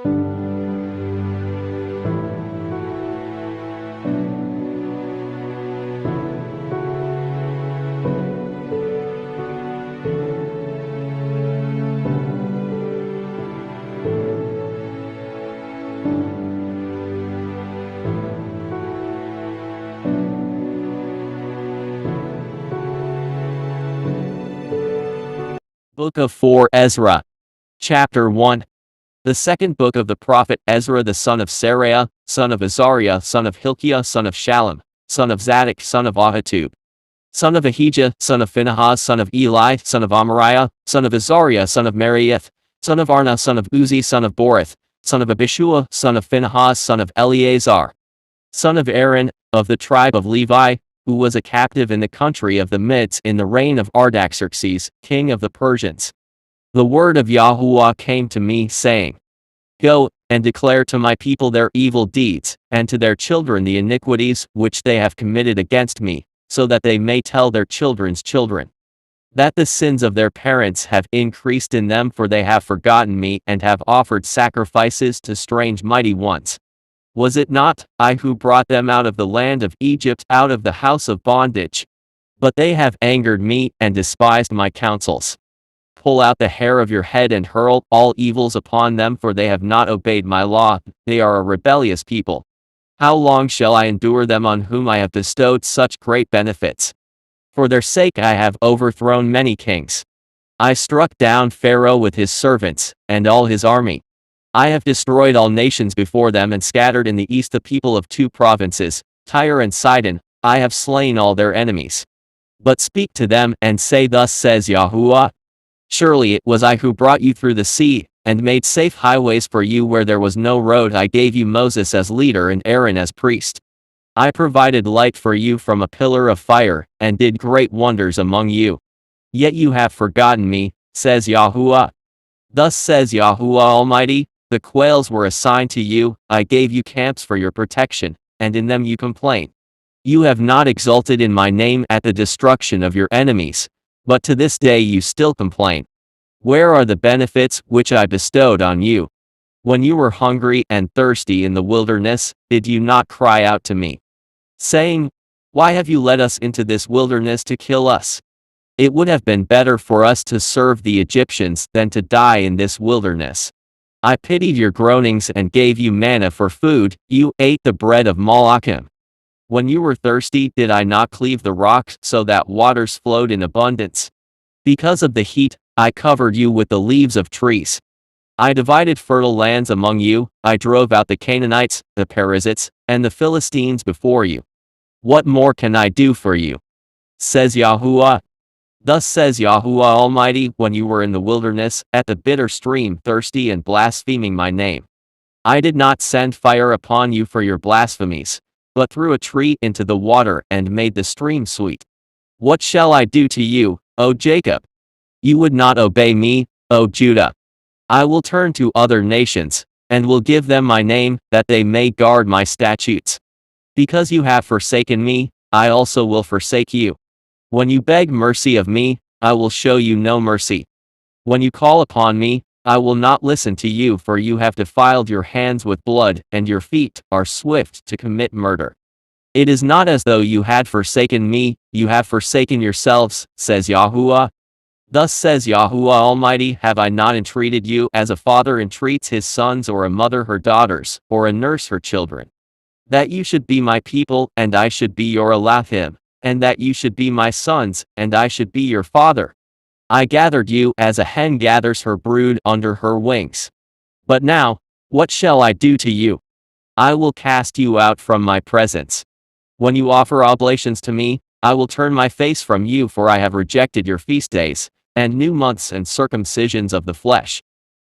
Book of 4 Ezra. Chapter 1. The second book of the prophet Ezra the son of Seraiah, son of Azariah, son of Hilkiah, son of Shallum, son of Zadok, son of Ahitub, son of Ahijah, son of Phinehas, son of Eli, son of Amariah, son of Azariah, son of Meraioth, son of Arna, son of Uzi, son of Borith, son of Abishua, son of Phinehas, son of Eleazar, son of Aaron, of the tribe of Levi, who was a captive in the country of the Medes in the reign of Artaxerxes, king of the Persians. The word of Yahuwah came to me, saying, Go, and declare to my people their evil deeds, and to their children the iniquities which they have committed against me, so that they may tell their children's children, that the sins of their parents have increased in them, for they have forgotten me, and have offered sacrifices to strange mighty ones. Was it not I who brought them out of the land of Egypt, out of the house of bondage? But they have angered me, and despised my counsels. Pull out the hair of your head, and hurl all evils upon them, for they have not obeyed my law. They are a rebellious people. How long shall I endure them, on whom I have bestowed such great benefits? For their sake I have overthrown many kings. I struck down Pharaoh with his servants, and all his army. I have destroyed all nations before them, and scattered in the east the people of 2 provinces, Tyre and Sidon. I have slain all their enemies. But speak to them, and say, Thus says Yahuwah, Surely it was I who brought you through the sea, and made safe highways for you where there was no road. I gave you Moses as leader and Aaron as priest. I provided light for you from a pillar of fire, and did great wonders among you. Yet you have forgotten me, says Yahuwah. Thus says Yahuwah Almighty, the quails were assigned to you, I gave you camps for your protection, and in them you complain. You have not exulted in my name at the destruction of your enemies, but to this day you still complain. Where are the benefits which I bestowed on you? When you were hungry and thirsty in the wilderness, did you not cry out to me, saying, Why have you led us into this wilderness to kill us? It would have been better for us to serve the Egyptians than to die in this wilderness. I pitied your groanings and gave you manna for food. You ate the bread of Malachim. When you were thirsty, did I not cleave the rocks so that waters flowed in abundance? Because of the heat, I covered you with the leaves of trees. I divided fertile lands among you. I drove out the Canaanites, the Perizzites, and the Philistines before you. What more can I do for you? Says Yahuwah. Thus says Yahuwah Almighty, when you were in the wilderness, at the bitter stream, thirsty and blaspheming my name. I did not send fire upon you for your blasphemies, but threw a tree into the water, and made the stream sweet. What shall I do to you, O Jacob? You would not obey me, O Judah. I will turn to other nations, and will give them my name, that they may guard my statutes. Because you have forsaken me, I also will forsake you. When you beg mercy of me, I will show you no mercy. When you call upon me, I will not listen to you, for you have defiled your hands with blood, and your feet are swift to commit murder. It is not as though you had forsaken me, you have forsaken yourselves, says Yahuwah. Thus says Yahuwah Almighty, have I not entreated you as a father entreats his sons, or a mother her daughters, or a nurse her children? That you should be my people, and I should be your Elohim, and that you should be my sons, and I should be your father. I gathered you as a hen gathers her brood under her wings. But now, what shall I do to you? I will cast you out from my presence. When you offer oblations to me, I will turn my face from you, for I have rejected your feast days, and new months and circumcisions of the flesh.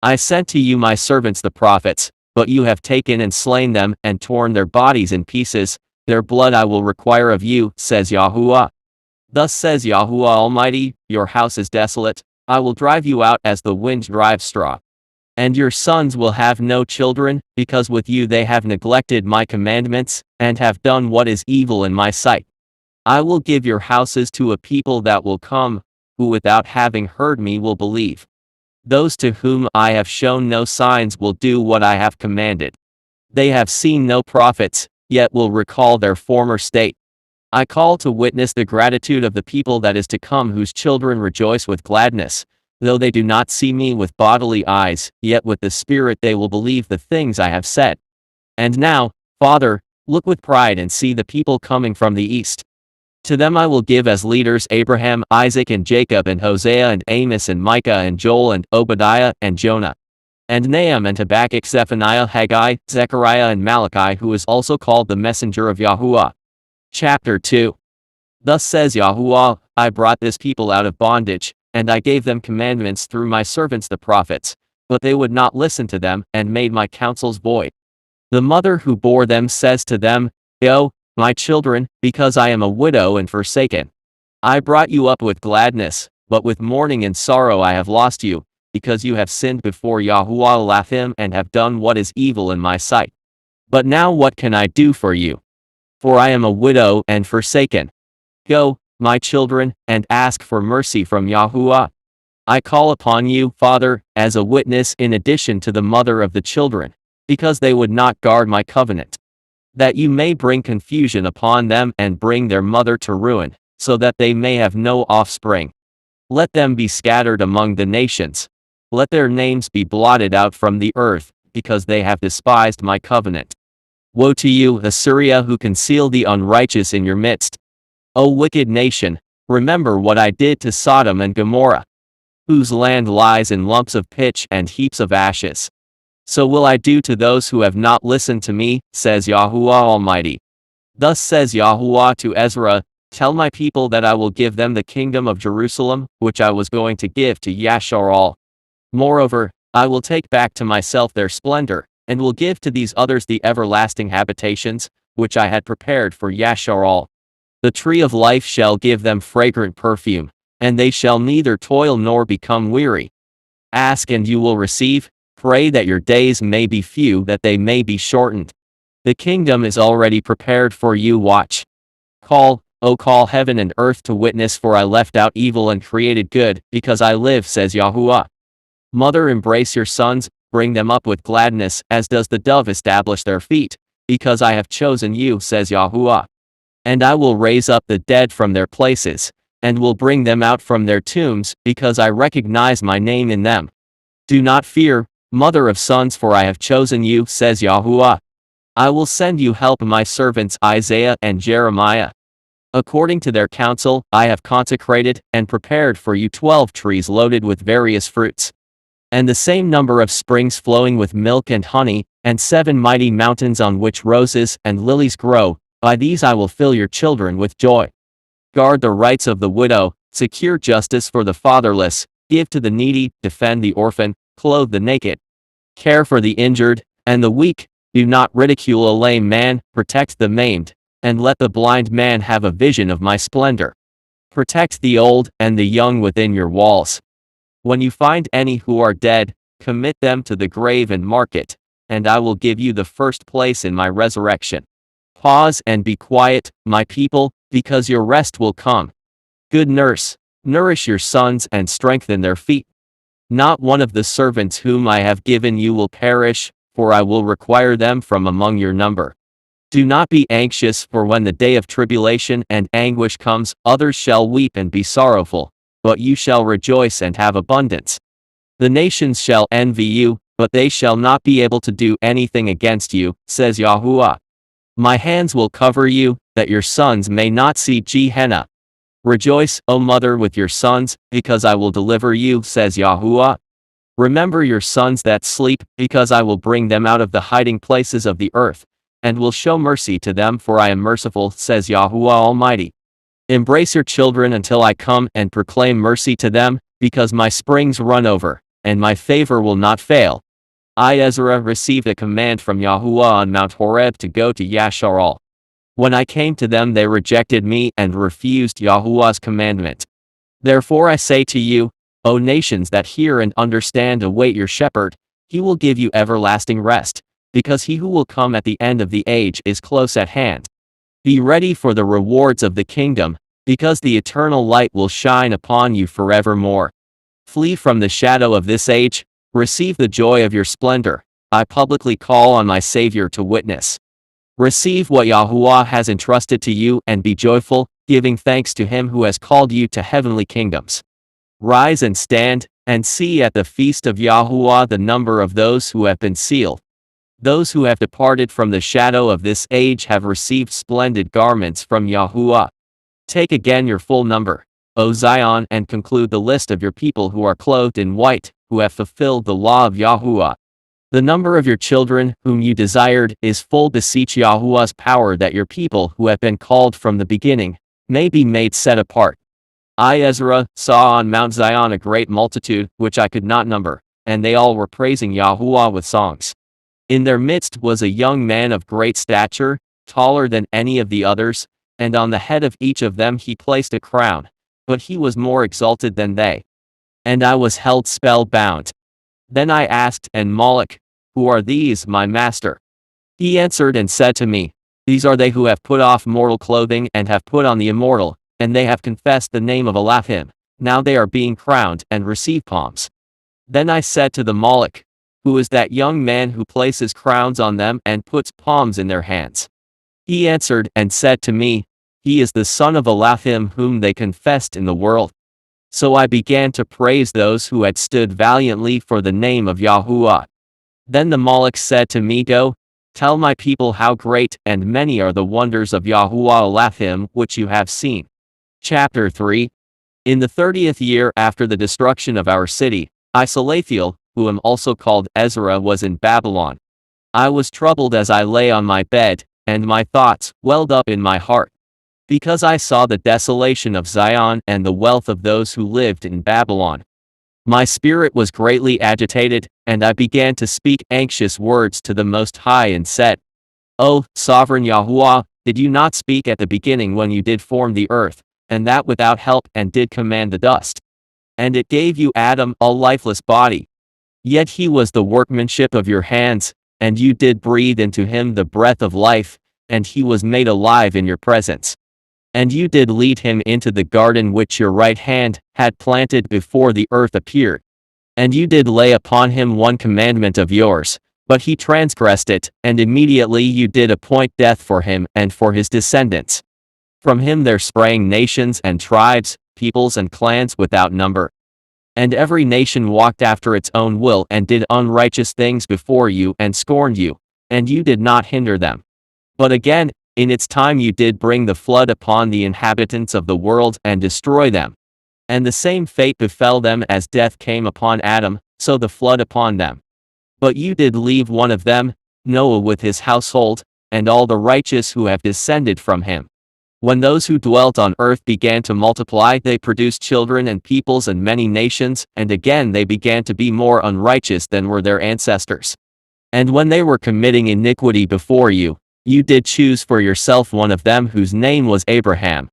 I sent to you my servants the prophets, but you have taken and slain them, and torn their bodies in pieces. Their blood I will require of you, says Yahuwah. Thus says Yahuwah Almighty, your house is desolate, I will drive you out as the wind drives straw. And your sons will have no children, because with you they have neglected my commandments, and have done what is evil in my sight. I will give your houses to a people that will come, who without having heard me will believe. Those to whom I have shown no signs will do what I have commanded. They have seen no prophets, yet will recall their former state. I call to witness the gratitude of the people that is to come, whose children rejoice with gladness. Though they do not see me with bodily eyes, yet with the Spirit they will believe the things I have said. And now, Father, look with pride and see the people coming from the east. To them I will give as leaders Abraham, Isaac and Jacob, and Hosea and Amos and Micah and Joel and Obadiah and Jonah, and Nahum and Habakkuk, Zephaniah, Haggai, Zechariah and Malachi, who is also called the messenger of Yahuwah. Chapter 2. Thus says Yahuwah, I brought this people out of bondage, and I gave them commandments through my servants the prophets, but they would not listen to them, and made my counsels void. The mother who bore them says to them, Go, my children, because I am a widow and forsaken. I brought you up with gladness, but with mourning and sorrow I have lost you, because you have sinned before Yahuwah Elohim and have done what is evil in my sight. But now what can I do for you? For I am a widow and forsaken. Go, my children, and ask for mercy from Yahuwah. I call upon you, Father, as a witness in addition to the mother of the children, because they would not guard my covenant, that you may bring confusion upon them and bring their mother to ruin, so that they may have no offspring. Let them be scattered among the nations. Let their names be blotted out from the earth, because they have despised my covenant. Woe to you, Assyria, who conceal the unrighteous in your midst. O wicked nation, remember what I did to Sodom and Gomorrah, whose land lies in lumps of pitch and heaps of ashes. So will I do to those who have not listened to me, says Yahuwah Almighty. Thus says Yahuwah to Ezra, Tell my people that I will give them the kingdom of Jerusalem, which I was going to give to Yashar'al. Moreover, I will take back to myself their splendor, and will give to these others the everlasting habitations, which I had prepared for Yashar'al. The tree of life shall give them fragrant perfume, and they shall neither toil nor become weary. Ask and you will receive. Pray that your days may be few, that they may be shortened. The kingdom is already prepared for you. Watch. Call, O call heaven and earth to witness, for I left out evil and created good, because I live, says Yahuwah. Mother, embrace your sons, bring them up with gladness, as does the dove establish their feet, because I have chosen you, says Yahuwah. And I will raise up the dead from their places, and will bring them out from their tombs, because I recognize my name in them. Do not fear, mother of sons, for I have chosen you, says Yahuwah. I will send you help, my servants Isaiah and Jeremiah. According to their counsel, I have consecrated and prepared for you 12 trees loaded with various fruits, and the same number of springs flowing with milk and honey, and 7 mighty mountains on which roses and lilies grow. By these I will fill your children with joy. Guard the rights of the widow, secure justice for the fatherless, give to the needy, defend the orphan, clothe the naked, care for the injured and the weak. Do not ridicule a lame man, protect the maimed, and let the blind man have a vision of my splendor. Protect the old and the young within your walls. When you find any who are dead, commit them to the grave and mark it, and I will give you the first place in my resurrection. Pause and be quiet, my people, because your rest will come. Good nurse, nourish your sons and strengthen their feet. Not one of the servants whom I have given you will perish, for I will require them from among your number. Do not be anxious, for when the day of tribulation and anguish comes, others shall weep and be sorrowful, but you shall rejoice and have abundance. The nations shall envy you, but they shall not be able to do anything against you, says Yahuwah. My hands will cover you, that your sons may not see Gehenna. Rejoice, O mother, with your sons, because I will deliver you, says Yahuwah. Remember your sons that sleep, because I will bring them out of the hiding places of the earth, and will show mercy to them, for I am merciful, says Yahuwah Almighty. Embrace your children until I come, and proclaim mercy to them, because my springs run over, and my favor will not fail. I, Ezra, received a command from Yahuwah on Mount Horeb to go to Yashar'al. When I came to them, they rejected me and refused Yahuwah's commandment. Therefore I say to you, O nations that hear and understand, await your shepherd. He will give you everlasting rest, because he who will come at the end of the age is close at hand. Be ready for the rewards of the kingdom, because the eternal light will shine upon you forevermore. Flee from the shadow of this age, receive the joy of your splendor. I publicly call on my Savior to witness. Receive what Yahuwah has entrusted to you and be joyful, giving thanks to him who has called you to heavenly kingdoms. Rise and stand, and see at the feast of Yahuwah the number of those who have been sealed. Those who have departed from the shadow of this age have received splendid garments from Yahuwah. Take again your full number, O Zion, and conclude the list of your people who are clothed in white, who have fulfilled the law of Yahuwah. The number of your children, whom you desired, is full. Beseech Yahuwah's power that your people who have been called from the beginning may be made set apart. I, Ezra, saw on Mount Zion a great multitude, which I could not number, and they all were praising Yahuwah with songs. In their midst was a young man of great stature, taller than any of the others, and on the head of each of them he placed a crown, but he was more exalted than they. And I was held spellbound. Then I asked, and Moloch, who are these, my master? He answered and said to me, These are they who have put off mortal clothing and have put on the immortal, and they have confessed the name of Elohim. Now they are being crowned and receive palms. Then I said to the Moloch, Who is that young man who places crowns on them and puts palms in their hands? He answered and said to me, He is the son of Elohim whom they confessed in the world. So I began to praise those who had stood valiantly for the name of Yahuwah. Then the Moloch said to me, Go, tell my people how great and many are the wonders of Yahuwah Elohim which you have seen. Chapter 3. In the 30th year after the destruction of our city, I, Salathiel, who am also called Ezra, was in Babylon. I was troubled as I lay on my bed, and my thoughts welled up in my heart, because I saw the desolation of Zion and the wealth of those who lived in Babylon. My spirit was greatly agitated, and I began to speak anxious words to the Most High and said, O sovereign Yahuwah, did you not speak at the beginning when you did form the earth, and that without help, and did command the dust? And it gave you Adam, a lifeless body. Yet he was the workmanship of your hands, and you did breathe into him the breath of life, and he was made alive in your presence. And you did lead him into the garden which your right hand had planted before the earth appeared. And you did lay upon him one commandment of yours, but he transgressed it, and immediately you did appoint death for him and for his descendants. From him there sprang nations and tribes, peoples and clans without number. And every nation walked after its own will and did unrighteous things before you and scorned you, and you did not hinder them. But again, in its time you did bring the flood upon the inhabitants of the world and destroy them. And the same fate befell them as death came upon Adam, so the flood upon them. But you did leave one of them, Noah with his household, and all the righteous who have descended from him. When those who dwelt on earth began to multiply, they produced children and peoples and many nations, and again they began to be more unrighteous than were their ancestors. And when they were committing iniquity before you, you did choose for yourself one of them whose name was Abraham.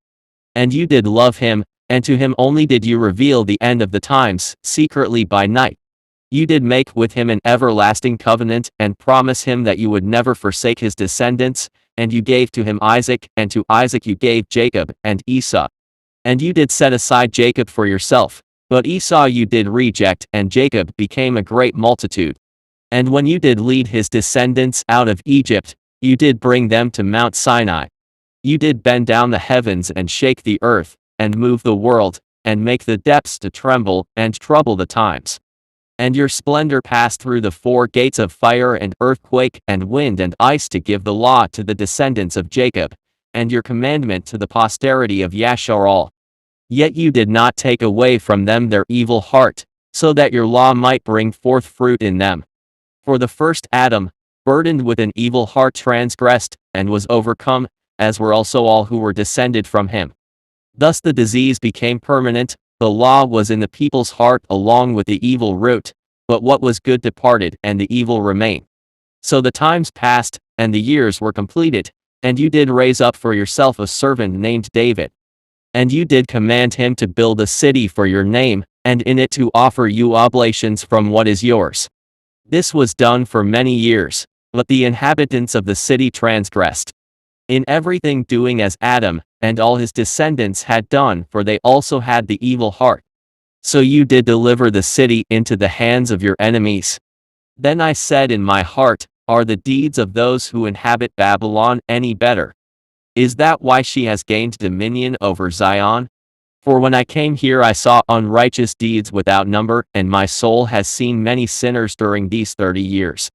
And you did love him, and to him only did you reveal the end of the times, secretly by night. You did make with him an everlasting covenant, and promise him that you would never forsake his descendants, and you gave to him Isaac, and to Isaac you gave Jacob and Esau. And you did set aside Jacob for yourself, but Esau you did reject, and Jacob became a great multitude. And when you did lead his descendants out of Egypt, you did bring them to Mount Sinai. You did bend down the heavens and shake the earth, and move the world, and make the depths to tremble, and trouble the times. And your splendor passed through the four gates of fire and earthquake and wind and ice to give the law to the descendants of Jacob, and your commandment to the posterity of Yashar'al. Yet you did not take away from them their evil heart, so that your law might bring forth fruit in them. For the first Adam, burdened with an evil heart, transgressed, and was overcome, as were also all who were descended from him. Thus the disease became permanent. The law was in the people's heart along with the evil root, but what was good departed, and the evil remained. So the times passed, and the years were completed, and you did raise up for yourself a servant named David. And you did command him to build a city for your name, and in it to offer you oblations from what is yours. This was done for many years, but the inhabitants of the city transgressed. In everything doing as Adam and all his descendants had done, for they also had the evil heart. So you did deliver the city into the hands of your enemies. Then I said in my heart, are the deeds of those who inhabit Babylon any better? Is that why she has gained dominion over Zion? For when I came here I saw unrighteous deeds without number, and my soul has seen many sinners during these 30 years.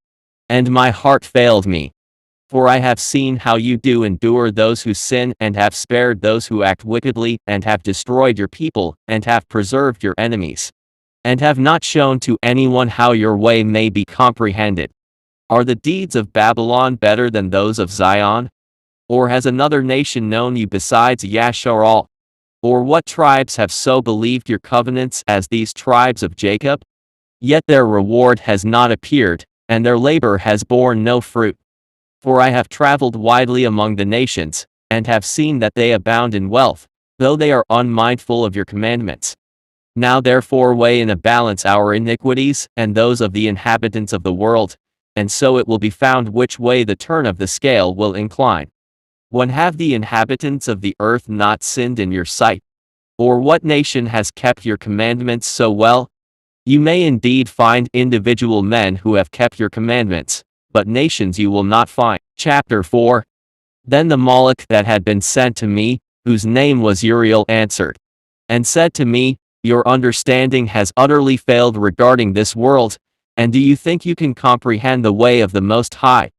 And my heart failed me. For I have seen how you do endure those who sin, and have spared those who act wickedly, and have destroyed your people, and have preserved your enemies, and have not shown to anyone how your way may be comprehended. Are the deeds of Babylon better than those of Zion? Or has another nation known you besides Yashar'al? Or what tribes have so believed your covenants as these tribes of Jacob? Yet their reward has not appeared, and their labor has borne no fruit. For I have traveled widely among the nations, and have seen that they abound in wealth, though they are unmindful of your commandments. Now therefore weigh in a balance our iniquities, and those of the inhabitants of the world, and so it will be found which way the turn of the scale will incline. When have the inhabitants of the earth not sinned in your sight? Or what nation has kept your commandments so well? You may indeed find individual men who have kept your commandments, but nations you will not find. Chapter 4. Then the Moloch that had been sent to me, whose name was Uriel, answered, and said to me, your understanding has utterly failed regarding this world, and do you think you can comprehend the way of the Most High?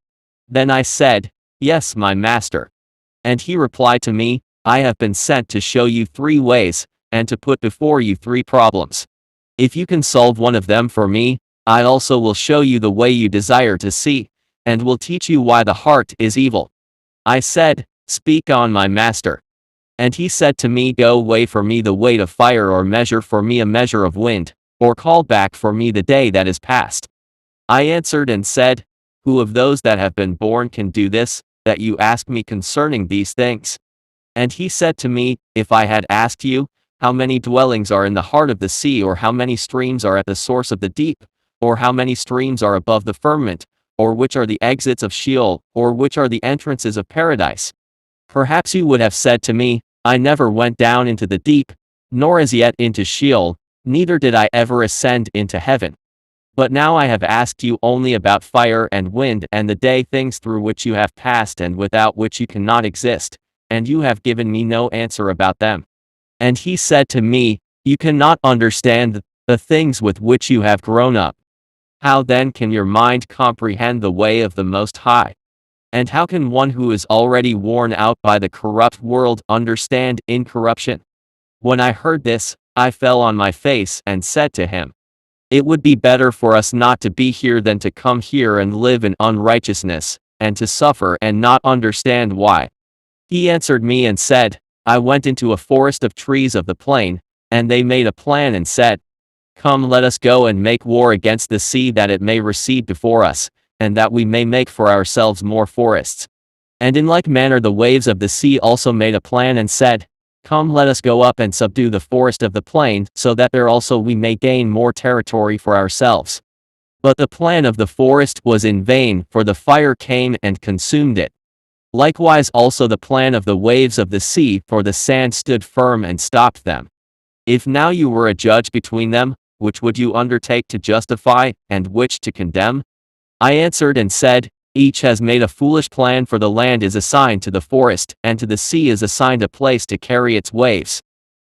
Then I said, yes, my master. And he replied to me, I have been sent to show you 3 ways, and to put before you 3 problems. If you can solve one of them for me, I also will show you the way you desire to see, and will teach you why the heart is evil. I said, speak on, my master. And he said to me, go weigh for me the weight of fire, or measure for me a measure of wind, or call back for me the day that is past. I answered and said, who of those that have been born can do this, that you ask me concerning these things? And he said to me, if I had asked you, how many dwellings are in the heart of the sea, or how many streams are at the source of the deep, or how many streams are above the firmament, or which are the exits of Sheol, or which are the entrances of paradise, perhaps you would have said to me, I never went down into the deep, nor as yet into Sheol, neither did I ever ascend into heaven. But now I have asked you only about fire and wind and the day, things through which you have passed and without which you cannot exist, and you have given me no answer about them. And he said to me, you cannot understand the things with which you have grown up. How then can your mind comprehend the way of the Most High? And how can one who is already worn out by the corrupt world understand incorruption? When I heard this, I fell on my face and said to him, it would be better for us not to be here than to come here and live in unrighteousness, and to suffer and not understand why. He answered me and said, I went into a forest of trees of the plain, and they made a plan and said, come, let us go and make war against the sea, that it may recede before us, and that we may make for ourselves more forests. And in like manner the waves of the sea also made a plan and said, come, let us go up and subdue the forest of the plain, so that there also we may gain more territory for ourselves. But the plan of the forest was in vain, for the fire came and consumed it. Likewise also the plan of the waves of the sea, for the sand stood firm and stopped them. If now you were a judge between them, which would you undertake to justify, and which to condemn? I answered and said, each has made a foolish plan, for the land is assigned to the forest, and to the sea is assigned a place to carry its waves.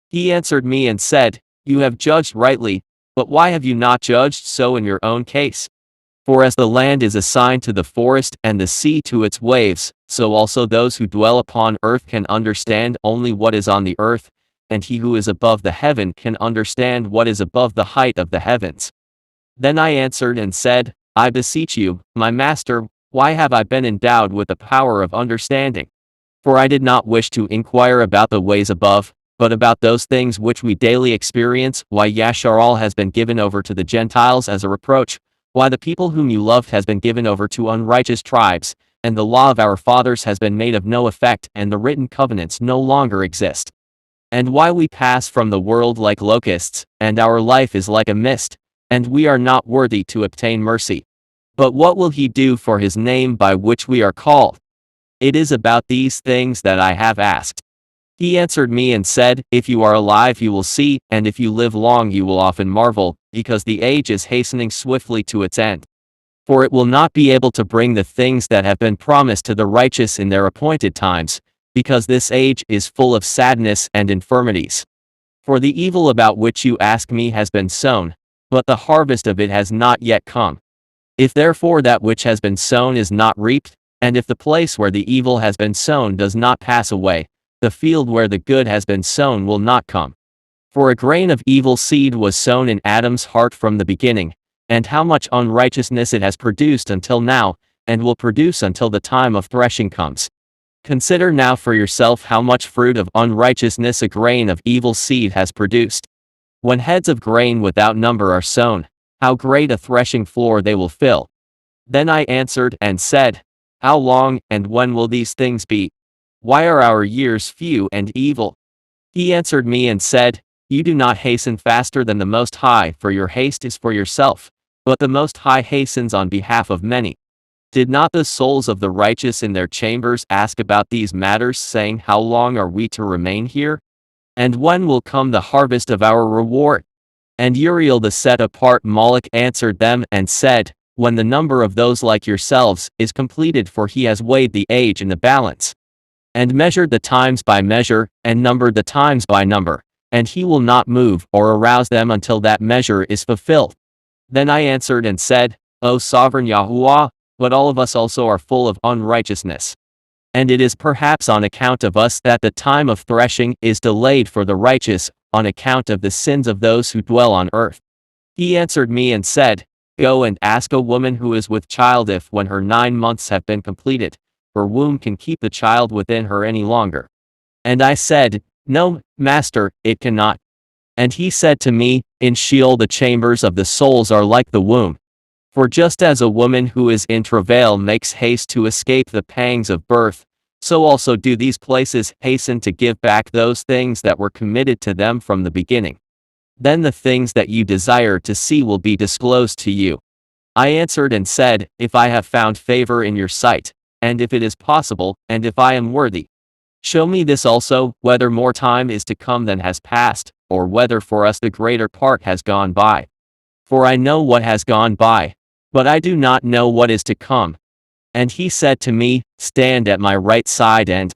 He answered me and said, you have judged rightly, but why have you not judged so in your own case? For as the land is assigned to the forest, and the sea to its waves, so also those who dwell upon earth can understand only what is on the earth, and he who is above the heaven can understand what is above the height of the heavens. Then I answered and said, I beseech you, my master, why have I been endowed with the power of understanding? For I did not wish to inquire about the ways above, but about those things which we daily experience, why Yashar'al has been given over to the Gentiles as a reproach, why the people whom you loved has been given over to unrighteous tribes, and the law of our fathers has been made of no effect, and the written covenants no longer exist. And why we pass from the world like locusts, and our life is like a mist, and we are not worthy to obtain mercy. But what will he do for his name by which we are called? It is about these things that I have asked. He answered me and said, If you are alive you will see, and if you live long you will often marvel, because the age is hastening swiftly to its end. For it will not be able to bring the things that have been promised to the righteous in their appointed times, because this age is full of sadness and infirmities. For the evil about which you ask me has been sown, but the harvest of it has not yet come. If therefore that which has been sown is not reaped, and if the place where the evil has been sown does not pass away, the field where the good has been sown will not come. For a grain of evil seed was sown in Adam's heart from the beginning, and how much unrighteousness it has produced until now, and will produce until the time of threshing comes. Consider now for yourself how much fruit of unrighteousness a grain of evil seed has produced. When heads of grain without number are sown, how great a threshing floor they will fill. Then I answered and said, How long, and when will these things be? Why are our years few and evil? He answered me and said, You do not hasten faster than the Most High, for your haste is for yourself, but the Most High hastens on behalf of many. Did not the souls of the righteous in their chambers ask about these matters, saying, How long are we to remain here? And when will come the harvest of our reward? And Uriel the set-apart Moloch answered them and said, When the number of those like yourselves is completed, for he has weighed the age in the balance, and measured the times by measure, and numbered the times by number, and he will not move or arouse them until that measure is fulfilled. Then I answered and said, O sovereign Yahuwah, but all of us also are full of unrighteousness. And it is perhaps on account of us that the time of threshing is delayed for the righteous, on account of the sins of those who dwell on earth. He answered me and said, Go and ask a woman who is with child if, when her 9 months have been completed, her womb can keep the child within her any longer. And I said, No, Master, it cannot. And he said to me, In Sheol the chambers of the souls are like the womb. For just as a woman who is in travail makes haste to escape the pangs of birth, so also do these places hasten to give back those things that were committed to them from the beginning. Then the things that you desire to see will be disclosed to you. I answered and said, If I have found favor in your sight, and if it is possible, and if I am worthy, show me this also, whether more time is to come than has passed, or whether for us the greater part has gone by. For I know what has gone by, but I do not know what is to come. And he said to me, Stand at my right side and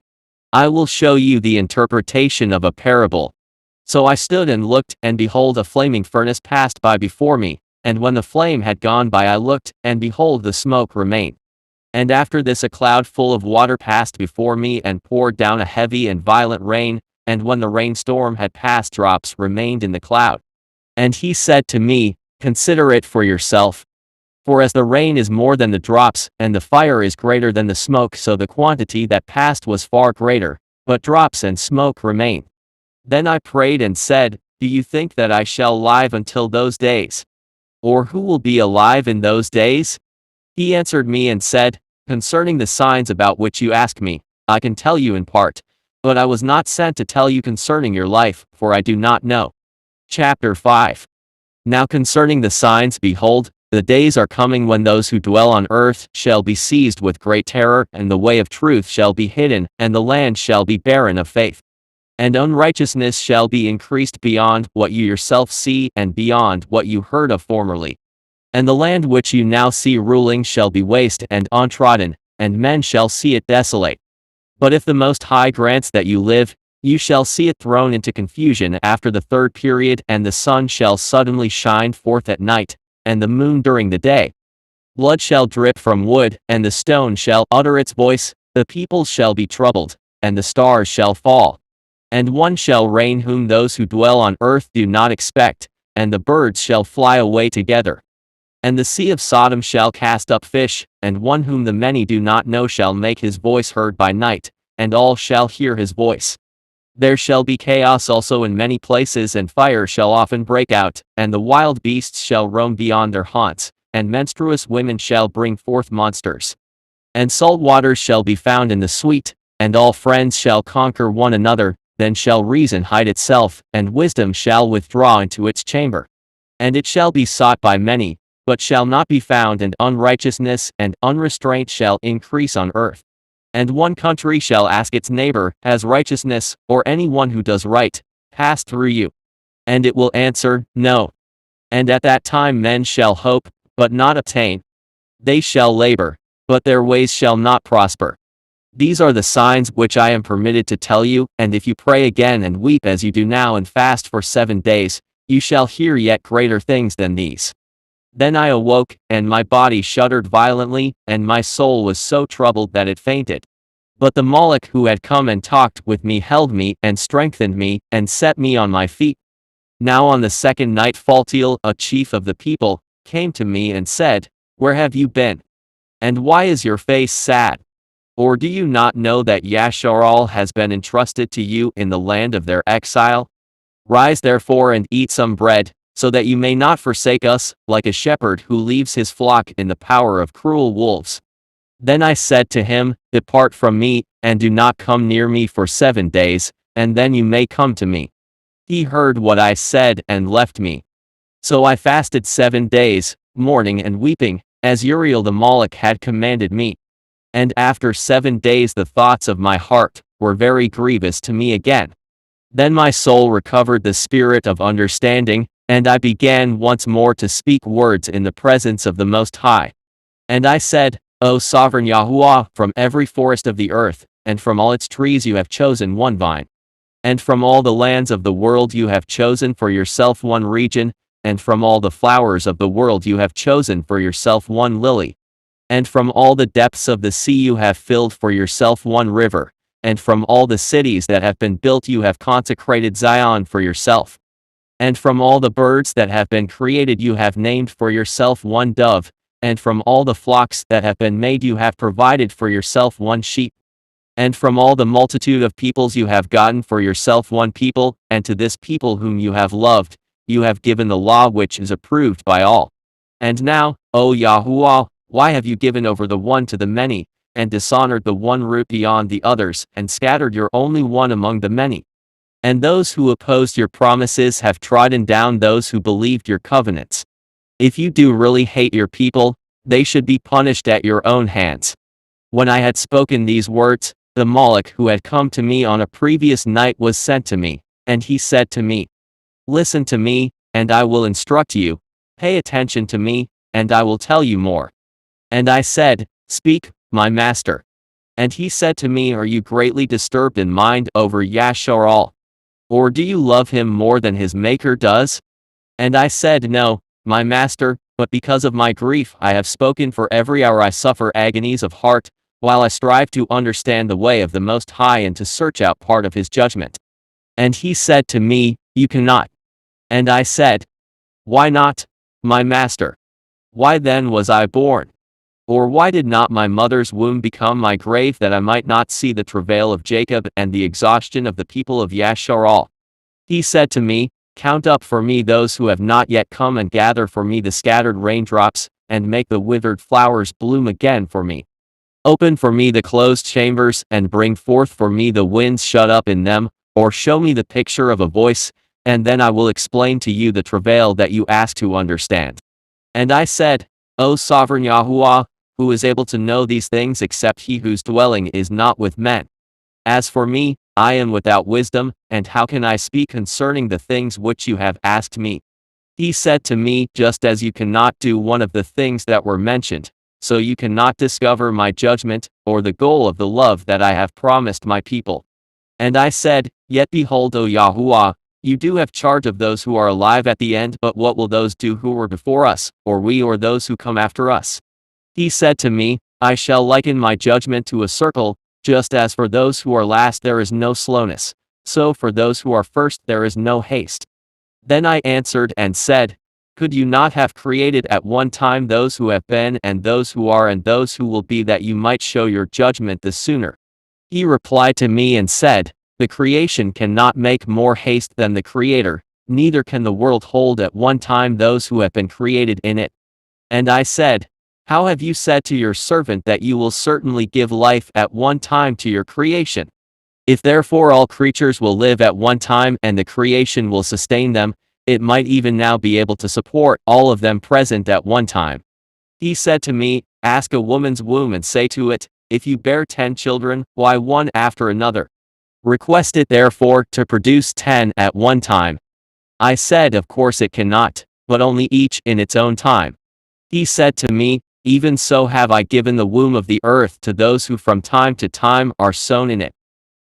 I will show you the interpretation of a parable. So I stood and looked, and behold, a flaming furnace passed by before me, and when the flame had gone by I looked, and behold, the smoke remained. And after this a cloud full of water passed before me and poured down a heavy and violent rain, and when the rainstorm had passed drops remained in the cloud. And he said to me, Consider it for yourself. For as the rain is more than the drops, and the fire is greater than the smoke, so the quantity that passed was far greater, but drops and smoke remain. Then I prayed and said, Do you think that I shall live until those days? Or who will be alive in those days? He answered me and said, Concerning the signs about which you ask me, I can tell you in part, but I was not sent to tell you concerning your life, for I do not know. Chapter 5. Now concerning the signs, behold, the days are coming when those who dwell on earth shall be seized with great terror, and the way of truth shall be hidden, and the land shall be barren of faith. And unrighteousness shall be increased beyond what you yourself see, and beyond what you heard of formerly. And the land which you now see ruling shall be waste and untrodden, and men shall see it desolate. But if the Most High grants that you live, you shall see it thrown into confusion after the third period, and the sun shall suddenly shine forth at night, and the moon during the day. Blood shall drip from wood, and the stone shall utter its voice, the people shall be troubled, and the stars shall fall. And one shall reign whom those who dwell on earth do not expect, and the birds shall fly away together. And the sea of Sodom shall cast up fish, and one whom the many do not know shall make his voice heard by night, and all shall hear his voice. There shall be chaos also in many places, and fire shall often break out, and the wild beasts shall roam beyond their haunts, and menstruous women shall bring forth monsters. And salt waters shall be found in the sweet, and all friends shall conquer one another, then shall reason hide itself, and wisdom shall withdraw into its chamber. And it shall be sought by many, but shall not be found, and unrighteousness and unrestraint shall increase on earth. And one country shall ask its neighbor, has righteousness, or anyone who does right, passed through you? And it will answer, no. And at that time men shall hope, but not obtain. They shall labor, but their ways shall not prosper. These are the signs which I am permitted to tell you, and if you pray again and weep as you do now and fast for 7 days, you shall hear yet greater things than these. Then I awoke, and my body shuddered violently, and my soul was so troubled that it fainted. But the Moloch who had come and talked with me held me, and strengthened me, and set me on my feet. Now on the second night Phaltiel, a chief of the people, came to me and said, Where have you been? And why is your face sad? Or do you not know that Yashar'al has been entrusted to you in the land of their exile? Rise therefore and eat some bread, so that you may not forsake us, like a shepherd who leaves his flock in the power of cruel wolves. Then I said to him, Depart from me, and do not come near me for 7 days, and then you may come to me. He heard what I said and left me. So I fasted 7 days, mourning and weeping, as Uriel the Moloch had commanded me. And after 7 days the thoughts of my heart were very grievous to me again. Then my soul recovered the spirit of understanding, and I began once more to speak words in the presence of the Most High. And I said, O sovereign Yahuwah, from every forest of the earth, and from all its trees you have chosen one vine. And from all the lands of the world you have chosen for yourself one region, and from all the flowers of the world you have chosen for yourself one lily. And from all the depths of the sea you have filled for yourself one river, and from all the cities that have been built you have consecrated Zion for yourself. And from all the birds that have been created you have named for yourself one dove, and from all the flocks that have been made you have provided for yourself one sheep. And from all the multitude of peoples you have gotten for yourself one people, and to this people whom you have loved, you have given the law which is approved by all. And now, O Yahuwah, why have you given over the one to the many, and dishonored the one root beyond the others, and scattered your only one among the many? And those who opposed your promises have trodden down those who believed your covenants. If you do really hate your people, they should be punished at your own hands. When I had spoken these words, the Moloch who had come to me on a previous night was sent to me, and he said to me, Listen to me, and I will instruct you. Pay attention to me, and I will tell you more. And I said, Speak, my master. And he said to me, Are you greatly disturbed in mind over Yashar'al? Or do you love him more than his maker does? And I said, No, my master, but because of my grief I have spoken, for every hour I suffer agonies of heart, while I strive to understand the way of the Most High and to search out part of his judgment. And he said to me, You cannot. And I said, Why not, my master? Why then was I born? Or why did not my mother's womb become my grave, that I might not see the travail of Jacob and the exhaustion of the people of Yashar'al? He said to me, Count up for me those who have not yet come, and gather for me the scattered raindrops, and make the withered flowers bloom again for me. Open for me the closed chambers, and bring forth for me the winds shut up in them, or show me the picture of a voice, and then I will explain to you the travail that you ask to understand. And I said, O sovereign Yahuwah, who is able to know these things except he whose dwelling is not with men? As for me, I am without wisdom, and how can I speak concerning the things which you have asked me? He said to me, Just as you cannot do one of the things that were mentioned, so you cannot discover my judgment, or the goal of the love that I have promised my people. And I said, Yet behold, O Yahuwah, you do have charge of those who are alive at the end, but what will those do who were before us, or we, or those who come after us? He said to me, I shall liken my judgment to a circle, just as for those who are last there is no slowness, so for those who are first there is no haste. Then I answered and said, Could you not have created at one time those who have been, and those who are, and those who will be, that you might show your judgment the sooner? He replied to me and said, The creation cannot make more haste than the Creator, neither can the world hold at one time those who have been created in it. And I said, How have you said to your servant that you will certainly give life at one time to your creation? If therefore all creatures will live at one time, and the creation will sustain them, it might even now be able to support all of them present at one time. He said to me, Ask a woman's womb and say to it, If you bear 10 children, why one after another? Request it therefore to produce 10 at one time. I said, of course it cannot, but only each in its own time. He said to me, even so have I given the womb of the earth to those who from time to time are sown in it.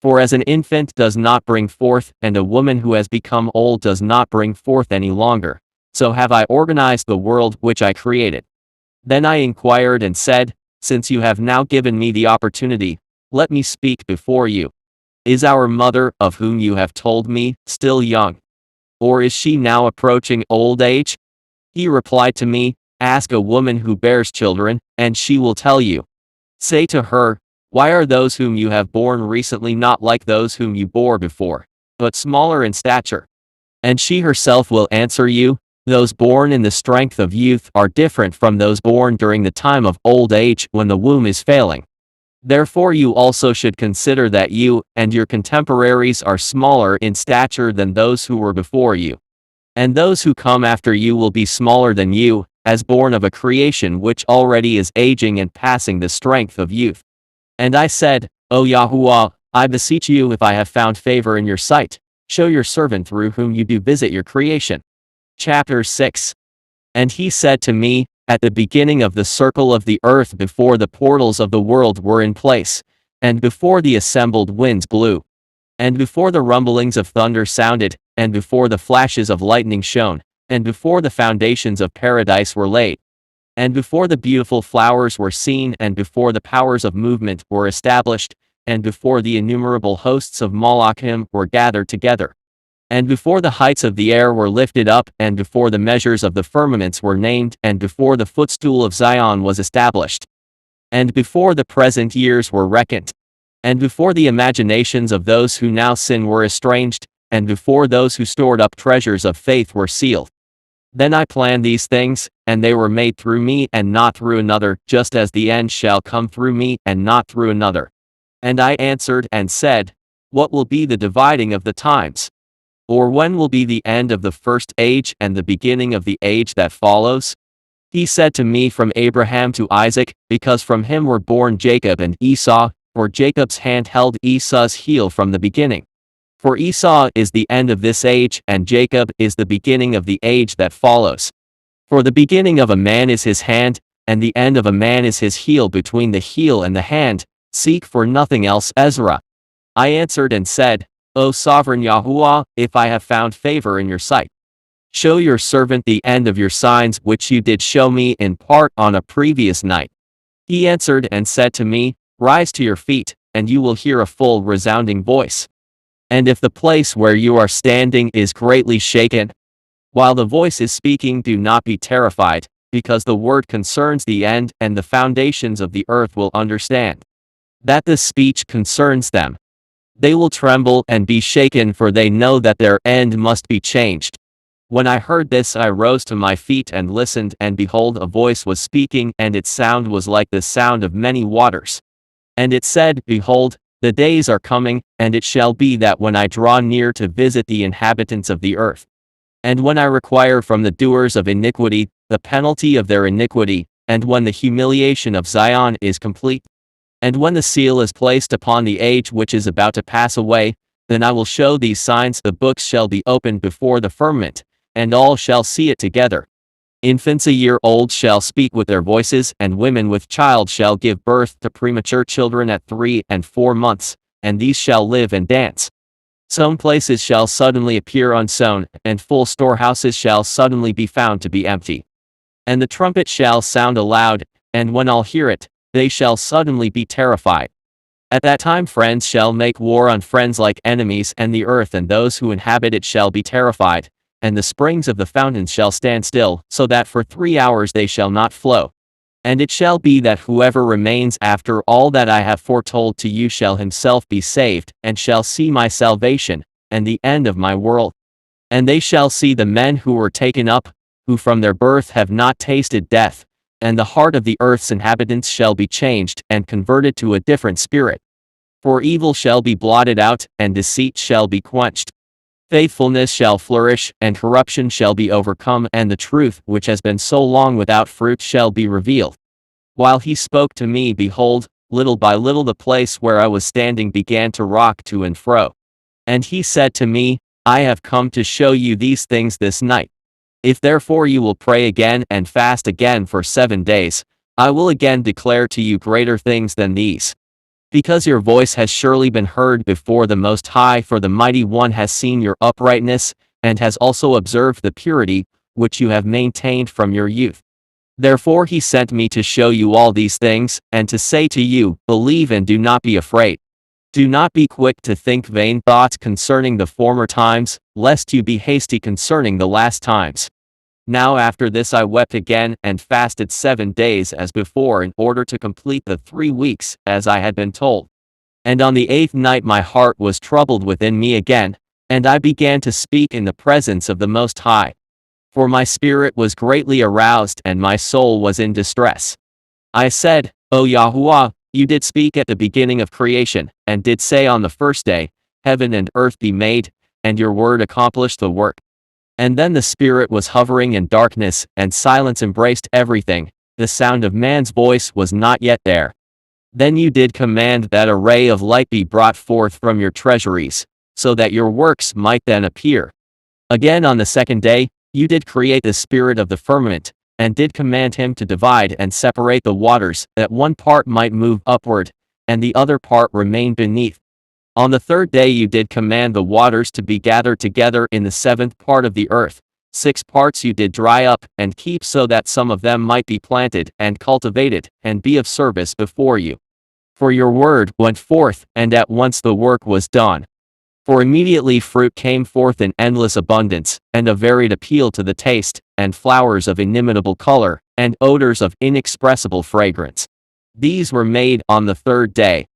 For as an infant does not bring forth, and a woman who has become old does not bring forth any longer, so have I organized the world which I created. Then I inquired and said, since you have now given me the opportunity, let me speak before you. Is our mother, of whom you have told me, still young? Or is she now approaching old age? He replied to me, ask a woman who bears children, and she will tell you. Say to her, why are those whom you have borne recently not like those whom you bore before, but smaller in stature? And she herself will answer you, those born in the strength of youth are different from those born during the time of old age when the womb is failing. Therefore you also should consider that you and your contemporaries are smaller in stature than those who were before you. And those who come after you will be smaller than you, as born of a creation which already is aging and passing the strength of youth. And I said, O Yahuwah, I beseech you, if I have found favor in your sight, show your servant through whom you do visit your creation. Chapter 6. And he said to me, at the beginning of the circle of the earth, before the portals of the world were in place, and before the assembled winds blew, and before the rumblings of thunder sounded, and before the flashes of lightning shone, and before the foundations of paradise were laid, and before the beautiful flowers were seen, and before the powers of movement were established, and before the innumerable hosts of Malachim were gathered together, and before the heights of the air were lifted up, and before the measures of the firmaments were named, and before the footstool of Zion was established, and before the present years were reckoned, and before the imaginations of those who now sin were estranged, and before those who stored up treasures of faith were sealed. Then I planned these things, and they were made through me and not through another, just as the end shall come through me and not through another. And I answered and said, what will be the dividing of the times? Or when will be the end of the first age and the beginning of the age that follows? He said to me, from Abraham to Isaac, because from him were born Jacob and Esau, for Jacob's hand held Esau's heel from the beginning. For Esau is the end of this age, and Jacob is the beginning of the age that follows. For the beginning of a man is his hand, and the end of a man is his heel between the heel and the hand. Seek for nothing else. Ezra. I answered and said, O sovereign Yahuwah, if I have found favor in your sight, show your servant the end of your signs which you did show me in part on a previous night. He answered and said to me, rise to your feet, and you will hear a full resounding voice. And if the place where you are standing is greatly shaken, while the voice is speaking, do not be terrified, because the word concerns the end, and the foundations of the earth will understand that this speech concerns them. They will tremble and be shaken, for they know that their end must be changed. When I heard this, I rose to my feet and listened, and behold, a voice was speaking, and its sound was like the sound of many waters. And it said, behold, the days are coming, and it shall be that when I draw near to visit the inhabitants of the earth, and when I require from the doers of iniquity the penalty of their iniquity, and when the humiliation of Zion is complete, and when the seal is placed upon the age which is about to pass away, then I will show these signs. The books shall be opened before the firmament, and all shall see it together. Infants a year old shall speak with their voices, and women with child shall give birth to premature children at 3 and 4 months, and these shall live and dance. Sown places shall suddenly appear unsown, and full storehouses shall suddenly be found to be empty. And the trumpet shall sound aloud, and when all hear it, they shall suddenly be terrified. At that time friends shall make war on friends like enemies, and the earth and those who inhabit it shall be terrified. And the springs of the fountains shall stand still, so that for 3 hours they shall not flow. And it shall be that whoever remains after all that I have foretold to you shall himself be saved, and shall see my salvation, and the end of my world. And they shall see the men who were taken up, who from their birth have not tasted death, and the heart of the earth's inhabitants shall be changed, and converted to a different spirit. For evil shall be blotted out, and deceit shall be quenched. Faithfulness shall flourish, and corruption shall be overcome, and the truth, which has been so long without fruit, shall be revealed. While he spoke to me, behold, little by little the place where I was standing began to rock to and fro. And he said to me, I have come to show you these things this night. If therefore you will pray again and fast again for 7 days, I will again declare to you greater things than these. Because your voice has surely been heard before the Most High, for the Mighty One has seen your uprightness, and has also observed the purity, which you have maintained from your youth. Therefore he sent me to show you all these things, and to say to you, believe and do not be afraid. Do not be quick to think vain thoughts concerning the former times, lest you be hasty concerning the last times. Now after this I wept again and fasted 7 days as before in order to complete the 3 weeks, as I had been told. And on the 8th night my heart was troubled within me again, and I began to speak in the presence of the Most High. For my spirit was greatly aroused and my soul was in distress. I said, O Yahuwah, you did speak at the beginning of creation, and did say on the first day, heaven and earth be made, and your word accomplished the work. And then the spirit was hovering in darkness, and silence embraced everything, the sound of man's voice was not yet there. Then you did command that a ray of light be brought forth from your treasuries, so that your works might then appear. Again on the second day, you did create the spirit of the firmament, and did command him to divide and separate the waters, that one part might move upward, and the other part remain beneath. On the third day you did command the waters to be gathered together in the 7th part of the earth. 6 parts you did dry up and keep, so that some of them might be planted and cultivated, and be of service before you. For your word went forth, and at once the work was done. For immediately fruit came forth in endless abundance, and a varied appeal to the taste, and flowers of inimitable color, and odors of inexpressible fragrance. These were made on the 3rd day.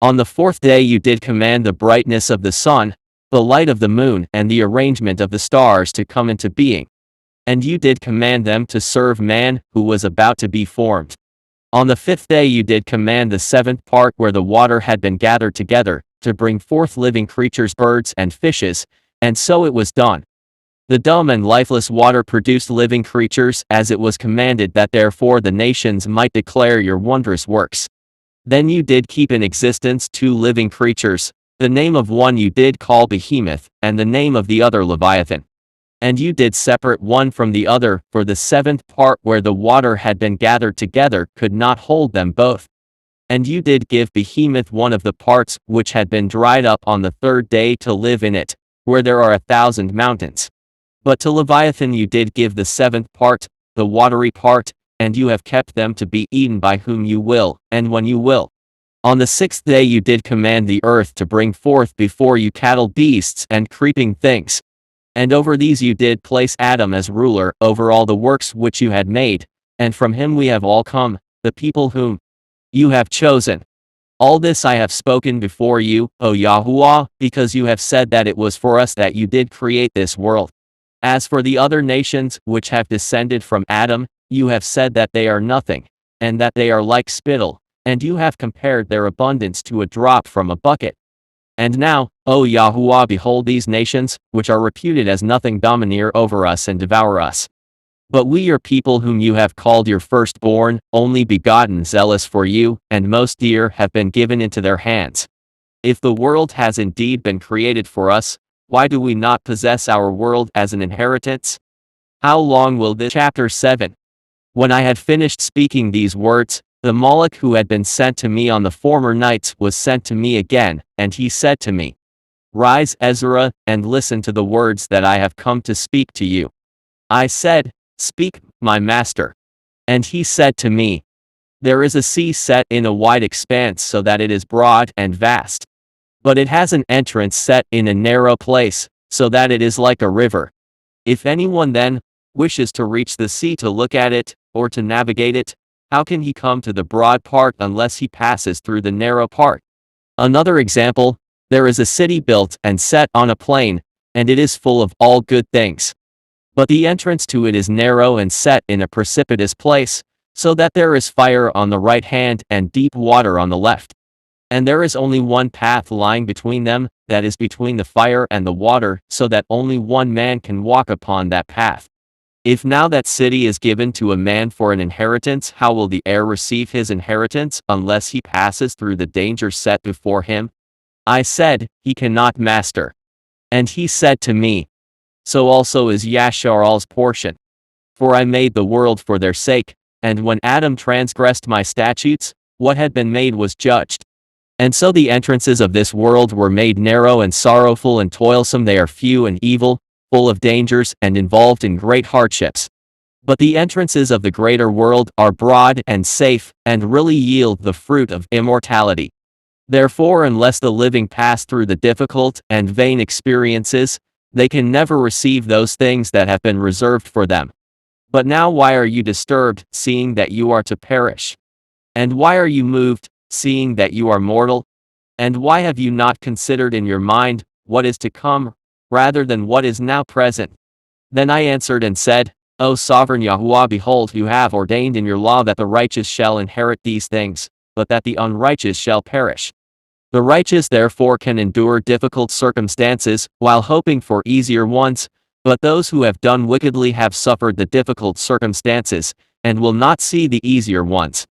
On the 4th day you did command the brightness of the sun, the light of the moon, and the arrangement of the stars to come into being. And you did command them to serve man, who was about to be formed. On the 5th day you did command the 7th part where the water had been gathered together, to bring forth living creatures, birds and fishes, and so it was done. The dumb and lifeless water produced living creatures, as it was commanded, that therefore the nations might declare your wondrous works. Then you did keep in existence 2 living creatures, the name of one you did call Behemoth, and the name of the other Leviathan. And you did separate one from the other, for the 7th part where the water had been gathered together could not hold them both. And you did give Behemoth one of the parts which had been dried up on the 3rd day to live in it, where there are 1,000 mountains. But to Leviathan you did give the 7th part, the watery part, and you have kept them to be eaten by whom you will, and when you will. On the 6th day you did command the earth to bring forth before you cattle, beasts, and creeping things. And over these you did place Adam as ruler over all the works which you had made, and from him we have all come, the people whom you have chosen. All this I have spoken before you, O Yahuwah, because you have said that it was for us that you did create this world. As for the other nations which have descended from Adam, you have said that they are nothing, and that they are like spittle, and you have compared their abundance to a drop from a bucket. And now, O Yahuwah, behold these nations, which are reputed as nothing, domineer over us and devour us. But we your people whom you have called your firstborn, only begotten, zealous for you, and most dear, have been given into their hands. If the world has indeed been created for us, why do we not possess our world as an inheritance? How long will this? Chapter 7. When I had finished speaking these words, the Moloch who had been sent to me on the former nights was sent to me again, and he said to me, Rise, Ezra, and listen to the words that I have come to speak to you. I said, Speak, my master. And he said to me, There is a sea set in a wide expanse, so that it is broad and vast. But it has an entrance set in a narrow place, so that it is like a river. If anyone then wishes to reach the sea to look at it, or to navigate it, how can he come to the broad part unless he passes through the narrow part? Another example, there is a city built and set on a plain, and it is full of all good things. But the entrance to it is narrow and set in a precipitous place, so that there is fire on the right hand and deep water on the left. And there is only one path lying between them, that is between the fire and the water, so that only one man can walk upon that path. If now that city is given to a man for an inheritance, how will the heir receive his inheritance unless he passes through the danger set before him? I said, He cannot, master. And he said to me, So also is Yashar'al's portion. For I made the world for their sake, and when Adam transgressed my statutes, what had been made was judged. And so the entrances of this world were made narrow and sorrowful and toilsome, they are few and evil, full of dangers and involved in great hardships. But the entrances of the greater world are broad and safe, and really yield the fruit of immortality. Therefore, unless the living pass through the difficult and vain experiences, they can never receive those things that have been reserved for them. But now why are you disturbed, seeing that you are to perish? And why are you moved, seeing that you are mortal? And why have you not considered in your mind what is to come, rather than what is now present? Then I answered and said, O sovereign Yahuwah, behold, you have ordained in your law that the righteous shall inherit these things, but that the unrighteous shall perish. The righteous therefore can endure difficult circumstances, while hoping for easier ones, but those who have done wickedly have suffered the difficult circumstances, and will not see the easier ones.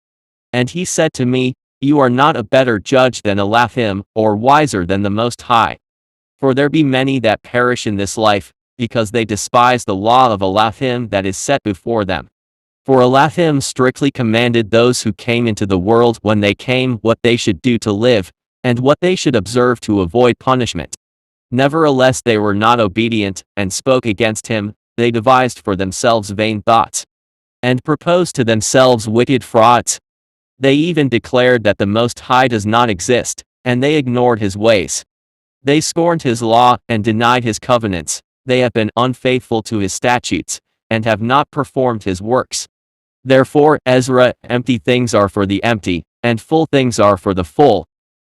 And he said to me, You are not a better judge than Elohim, or wiser than the Most High. For there be many that perish in this life, because they despise the law of Elohim that is set before them. For Elohim strictly commanded those who came into the world when they came what they should do to live, and what they should observe to avoid punishment. Nevertheless they were not obedient, and spoke against him, they devised for themselves vain thoughts, and proposed to themselves wicked frauds. They even declared that the Most High does not exist, and they ignored his ways. They scorned his law, and denied his covenants, they have been unfaithful to his statutes, and have not performed his works. Therefore, Ezra, empty things are for the empty, and full things are for the full.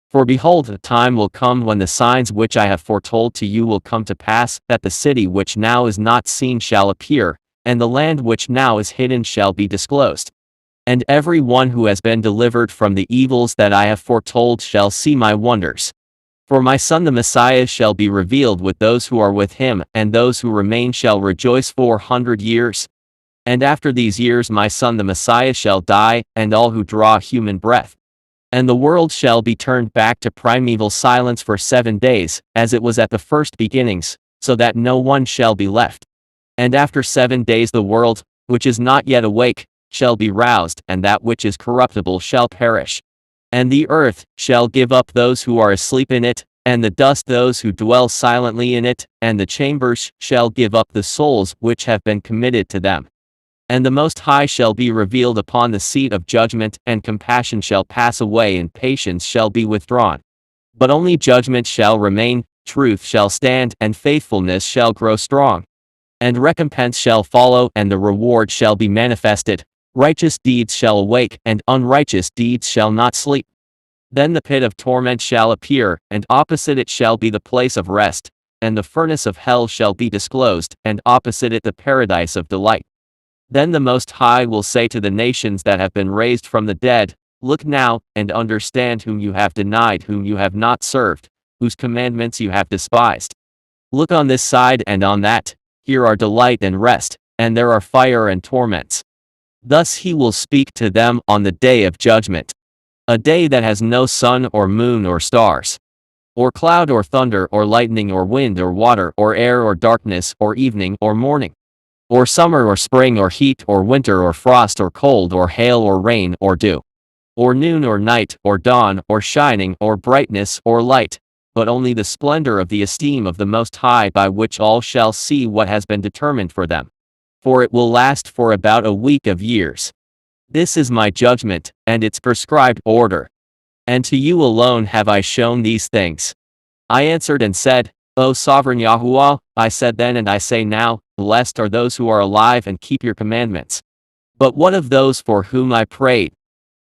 For behold, a time will come when the signs which I have foretold to you will come to pass, that the city which now is not seen shall appear, and the land which now is hidden shall be disclosed. And every one who has been delivered from the evils that I have foretold shall see my wonders. For my son the Messiah shall be revealed with those who are with him, and those who remain shall rejoice 400 years. And after these years my son the Messiah shall die, and all who draw human breath. And the world shall be turned back to primeval silence for 7 days, as it was at the first beginnings, so that no one shall be left. And after 7 days the world, which is not yet awake, shall be roused, and that which is corruptible shall perish. And the earth shall give up those who are asleep in it, and the dust those who dwell silently in it, and the chambers shall give up the souls which have been committed to them. And the Most High shall be revealed upon the seat of judgment, and compassion shall pass away, and patience shall be withdrawn. But only judgment shall remain, truth shall stand, and faithfulness shall grow strong. And recompense shall follow, and the reward shall be manifested. Righteous deeds shall awake, and unrighteous deeds shall not sleep. Then the pit of torment shall appear, and opposite it shall be the place of rest, and the furnace of hell shall be disclosed, and opposite it the paradise of delight. Then the Most High will say to the nations that have been raised from the dead, Look now, and understand whom you have denied, whom you have not served, whose commandments you have despised. Look on this side and on that, here are delight and rest, and there are fire and torments. Thus he will speak to them on the day of judgment. A day that has no sun or moon or stars, or cloud or thunder or lightning or wind or water or air or darkness or evening or morning, or summer or spring or heat or winter or frost or cold or hail or rain or dew, or noon or night or dawn or shining or brightness or light, but only the splendor of the esteem of the Most High, by which all shall see what has been determined for them. For it will last for about a week of years. This is my judgment, and its prescribed order. And to you alone have I shown these things. I answered and said, O sovereign Yahuwah, I said then and I say now, blessed are those who are alive and keep your commandments. But what of those for whom I prayed?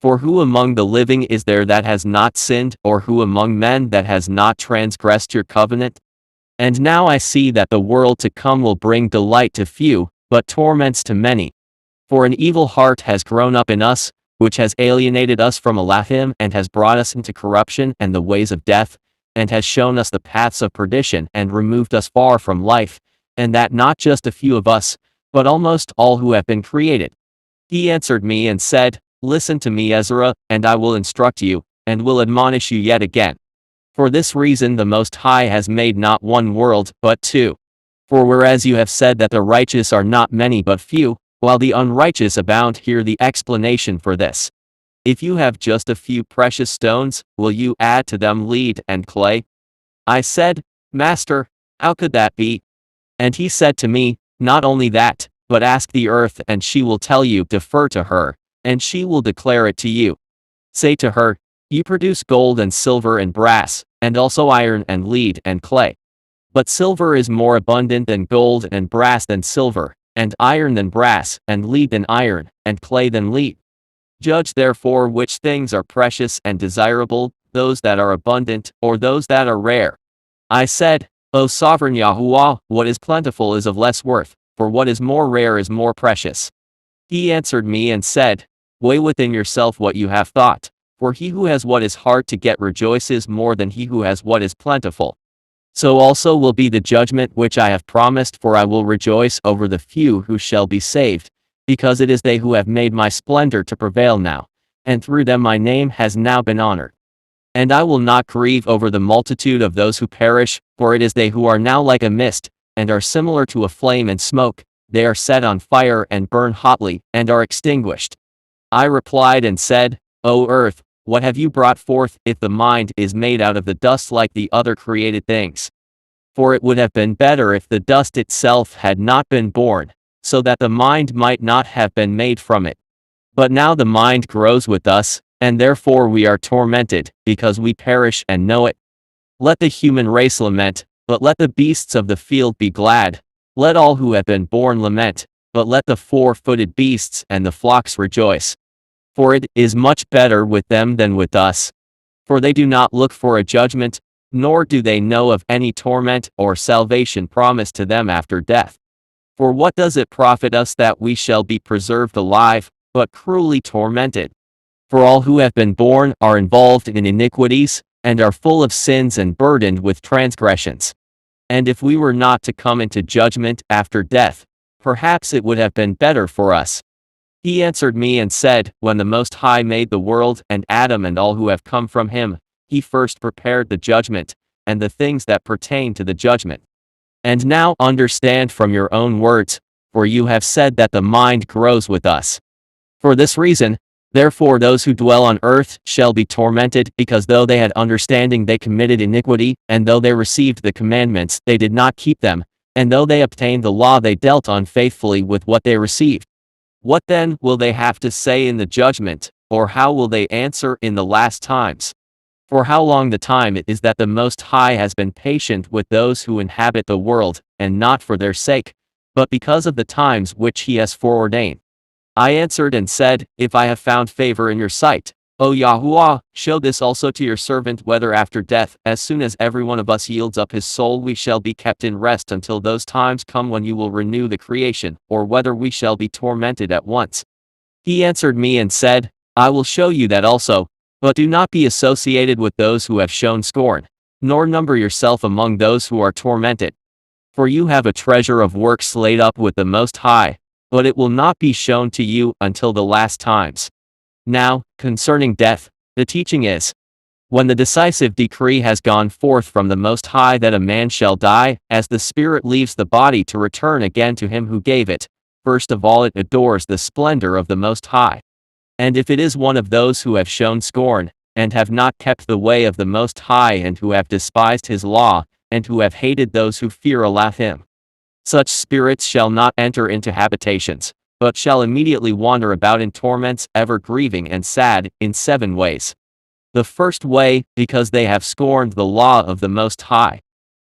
For who among the living is there that has not sinned, or who among men that has not transgressed your covenant? And now I see that the world to come will bring delight to few, but torments to many. For an evil heart has grown up in us, which has alienated us from Elohim, and has brought us into corruption and the ways of death, and has shown us the paths of perdition, and removed us far from life, and that not just a few of us, but almost all who have been created. He answered me and said, Listen to me, Ezra, and I will instruct you, and will admonish you yet again. For this reason the Most High has made not one world, but two. For whereas you have said that the righteous are not many but few, while the unrighteous abound, hear the explanation for this. If you have just a few precious stones, will you add to them lead and clay? I said, Master, how could that be? And he said to me, Not only that, but ask the earth and she will tell you, defer to her, and she will declare it to you. Say to her, You produce gold and silver and brass, and also iron and lead and clay. But silver is more abundant than gold, and brass than silver, and iron than brass, and lead than iron, and clay than lead. Judge therefore which things are precious and desirable, those that are abundant, or those that are rare. I said, O sovereign Yahuwah, what is plentiful is of less worth, for what is more rare is more precious. He answered me and said, Weigh within yourself what you have thought, for he who has what is hard to get rejoices more than he who has what is plentiful. So also will be the judgment which I have promised, for I will rejoice over the few who shall be saved, because it is they who have made my splendor to prevail now, and through them my name has now been honored. And I will not grieve over the multitude of those who perish, for it is they who are now like a mist, and are similar to a flame and smoke, they are set on fire and burn hotly, and are extinguished. I replied and said, O earth, what have you brought forth, if the mind is made out of the dust like the other created things? For it would have been better if the dust itself had not been born, so that the mind might not have been made from it. But now the mind grows with us, and therefore we are tormented, because we perish and know it. Let the human race lament, but let the beasts of the field be glad. Let all who have been born lament, but let the four-footed beasts and the flocks rejoice. For it is much better with them than with us. For they do not look for a judgment, nor do they know of any torment or salvation promised to them after death. For what does it profit us that we shall be preserved alive, but cruelly tormented? For all who have been born are involved in iniquities, and are full of sins and burdened with transgressions. And if we were not to come into judgment after death, perhaps it would have been better for us. He answered me and said, When the Most High made the world and Adam and all who have come from him, he first prepared the judgment, and the things that pertain to the judgment. And now understand from your own words, for you have said that the mind grows with us. For this reason, therefore those who dwell on earth shall be tormented, because though they had understanding they committed iniquity, and though they received the commandments they did not keep them, and though they obtained the law they dealt unfaithfully with what they received. What then will they have to say in the judgment, or how will they answer in the last times? For how long the time it is that the Most High has been patient with those who inhabit the world, and not for their sake, but because of the times which he has foreordained. I answered and said, If I have found favor in your sight, O Yahuwah, show this also to your servant, whether after death, as soon as every one of us yields up his soul, we shall be kept in rest until those times come when you will renew the creation, or whether we shall be tormented at once. He answered me and said, I will show you that also, but do not be associated with those who have shown scorn, nor number yourself among those who are tormented. For you have a treasure of works laid up with the Most High, but it will not be shown to you until the last times. Now, concerning death, the teaching is, when the decisive decree has gone forth from the Most High that a man shall die, as the spirit leaves the body to return again to him who gave it, first of all it adores the splendor of the Most High. And if it is one of those who have shown scorn, and have not kept the way of the Most High, and who have despised his law, and who have hated those who fear Allah him, such spirits shall not enter into habitations, but shall immediately wander about in torments, ever grieving and sad, in 7 ways. The first way, because they have scorned the law of the Most High.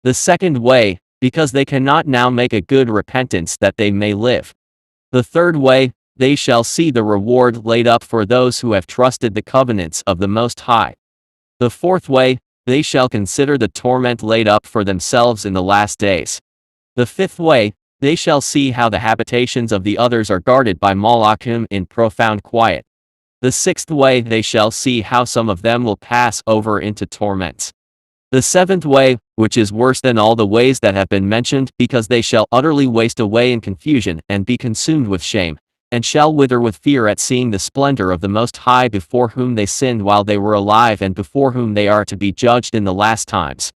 The second way, because they cannot now make a good repentance that they may live. The third way, they shall see the reward laid up for those who have trusted the covenants of the Most High. The fourth way, they shall consider the torment laid up for themselves in the last days. The fifth way, they shall see how the habitations of the others are guarded by Malachim in profound quiet. The sixth way, they shall see how some of them will pass over into torments. The seventh way, which is worse than all the ways that have been mentioned, because they shall utterly waste away in confusion, and be consumed with shame, and shall wither with fear at seeing the splendor of the Most High, before whom they sinned while they were alive, and before whom they are to be judged in the last times.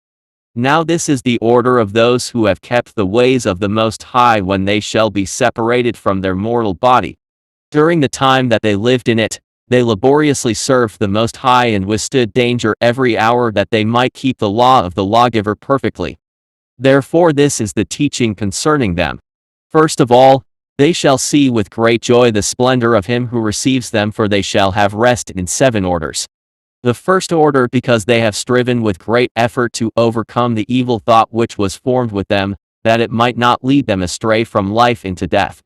Now this is the order of those who have kept the ways of the Most High when they shall be separated from their mortal body. During the time that they lived in it, they laboriously served the Most High and withstood danger every hour, that they might keep the law of the lawgiver perfectly. Therefore this is the teaching concerning them. First of all, they shall see with great joy the splendor of him who receives them, for they shall have rest in 7 orders. The first order, because they have striven with great effort to overcome the evil thought which was formed with them, that it might not lead them astray from life into death.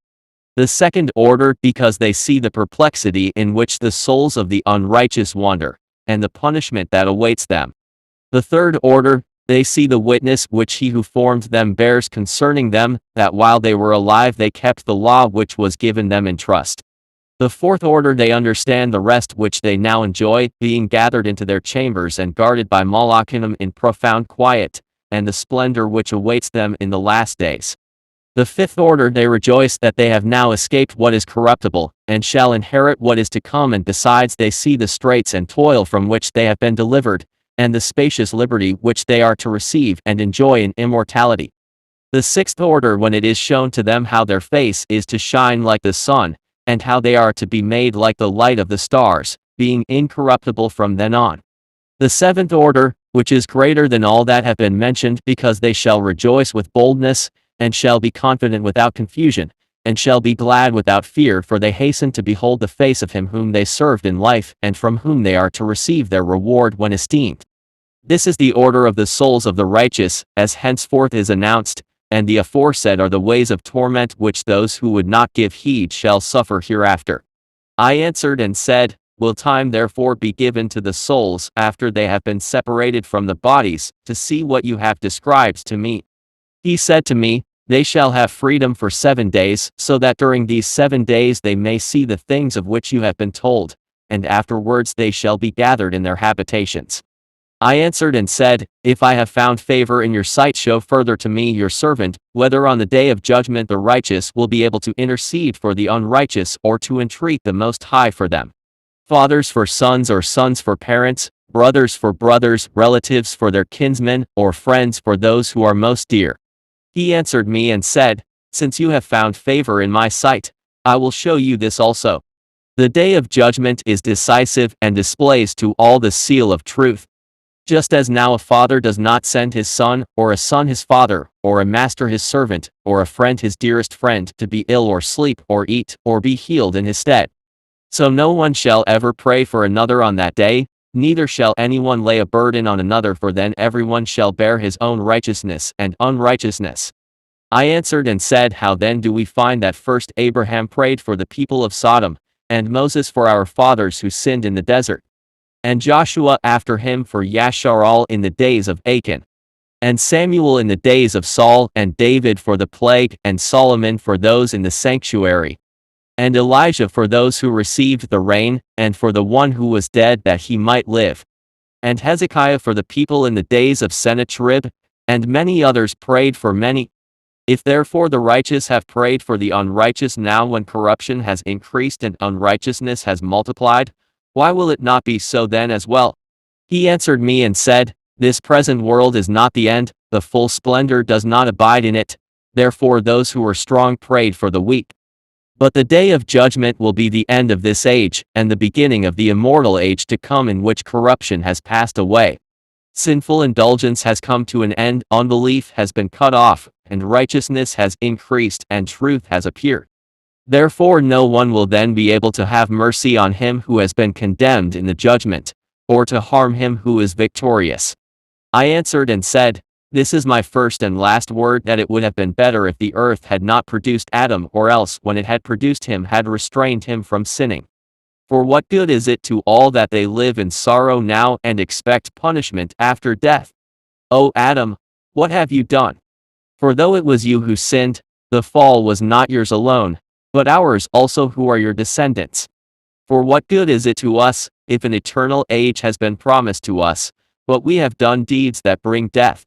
The second order, because they see the perplexity in which the souls of the unrighteous wander, and the punishment that awaits them. The third order, they see the witness which he who formed them bears concerning them, that while they were alive they kept the law which was given them in trust. The fourth order, they understand the rest which they now enjoy, being gathered into their chambers and guarded by Malachim in profound quiet, and the splendor which awaits them in the last days. The fifth order, they rejoice that they have now escaped what is corruptible, and shall inherit what is to come, and besides they see the straits and toil from which they have been delivered, and the spacious liberty which they are to receive and enjoy in immortality. The sixth order, when it is shown to them how their face is to shine like the sun, and how they are to be made like the light of the stars, being incorruptible from then on. The seventh order, which is greater than all that have been mentioned, because they shall rejoice with boldness, and shall be confident without confusion, and shall be glad without fear, for they hasten to behold the face of him whom they served in life, and from whom they are to receive their reward when esteemed. This is the order of the souls of the righteous, as henceforth is announced, and the aforesaid are the ways of torment which those who would not give heed shall suffer hereafter. I answered and said, Will time therefore be given to the souls, after they have been separated from the bodies, to see what you have described to me? He said to me, They shall have freedom for 7 days, so that during these 7 days they may see the things of which you have been told, and afterwards they shall be gathered in their habitations. I answered and said, If I have found favor in your sight, show further to me your servant, whether on the day of judgment the righteous will be able to intercede for the unrighteous, or to entreat the Most High for them. Fathers for sons, or sons for parents, brothers for brothers, relatives for their kinsmen, or friends for those who are most dear. He answered me and said, Since you have found favor in my sight, I will show you this also. The day of judgment is decisive, and displays to all the seal of truth. Just as now a father does not send his son, or a son his father, or a master his servant, or a friend his dearest friend, to be ill or sleep, or eat, or be healed in his stead. So no one shall ever pray for another on that day, neither shall anyone lay a burden on another, for then everyone shall bear his own righteousness and unrighteousness. I answered and said, How then do we find that first Abraham prayed for the people of Sodom, and Moses for our fathers who sinned in the desert, and Joshua after him for Yashar'al in the days of Achan, and Samuel in the days of Saul, and David for the plague, and Solomon for those in the sanctuary, and Elijah for those who received the rain, and for the one who was dead that he might live, and Hezekiah for the people in the days of Sennacherib, and many others prayed for many. If therefore the righteous have prayed for the unrighteous now, when corruption has increased and unrighteousness has multiplied, why will it not be so then as well? He answered me and said, This present world is not the end, the full splendor does not abide in it. Therefore those who were strong prayed for the weak. But the day of judgment will be the end of this age, and the beginning of the immortal age to come, in which corruption has passed away. Sinful indulgence has come to an end, unbelief has been cut off, and righteousness has increased, and truth has appeared. Therefore no one will then be able to have mercy on him who has been condemned in the judgment, or to harm him who is victorious. I answered and said, This is my first and last word, that it would have been better if the earth had not produced Adam, or else when it had produced him had restrained him from sinning. For what good is it to all that they live in sorrow now, and expect punishment after death? O Adam, what have you done? For though it was you who sinned, the fall was not yours alone, but ours also who are your descendants. For what good is it to us, if an eternal age has been promised to us, but we have done deeds that bring death.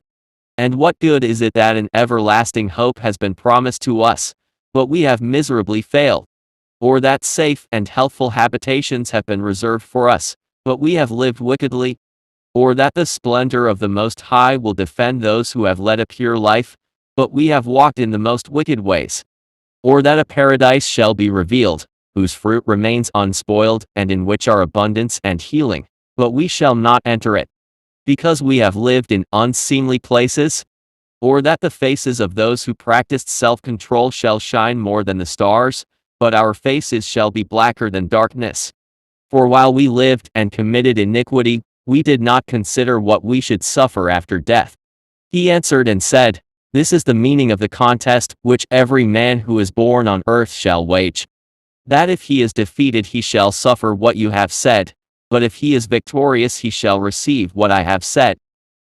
And what good is it that an everlasting hope has been promised to us, but we have miserably failed? Or that safe and healthful habitations have been reserved for us, but we have lived wickedly? Or that the splendor of the Most High will defend those who have led a pure life, but we have walked in the most wicked ways? Or that a paradise shall be revealed, whose fruit remains unspoiled and in which are abundance and healing, but we shall not enter it, because we have lived in unseemly places? Or that the faces of those who practiced self-control shall shine more than the stars, but our faces shall be blacker than darkness? For while we lived and committed iniquity, we did not consider what we should suffer after death. He answered and said, This is the meaning of the contest which every man who is born on earth shall wage. That if he is defeated he shall suffer what you have said, but if he is victorious he shall receive what I have said.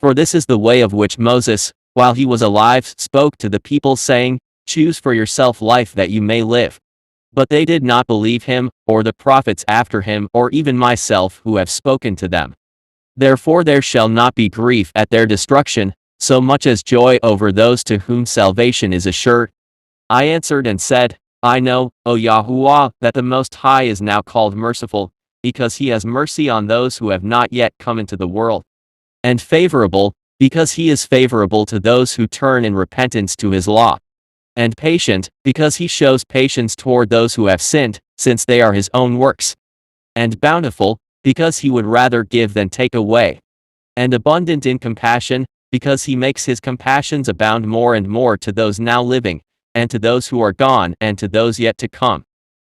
For this is the way of which Moses, while he was alive, spoke to the people saying, Choose for yourself life that you may live. But they did not believe him, or the prophets after him, or even myself who have spoken to them. Therefore there shall not be grief at their destruction, so much as joy over those to whom salvation is assured. I answered and said, I know, O Yahuwah, that the Most High is now called merciful, because he has mercy on those who have not yet come into the world. And favorable, because he is favorable to those who turn in repentance to his law. And patient, because he shows patience toward those who have sinned, since they are his own works. And bountiful, because he would rather give than take away. And abundant in compassion, because he makes his compassions abound more and more to those now living, and to those who are gone, and to those yet to come.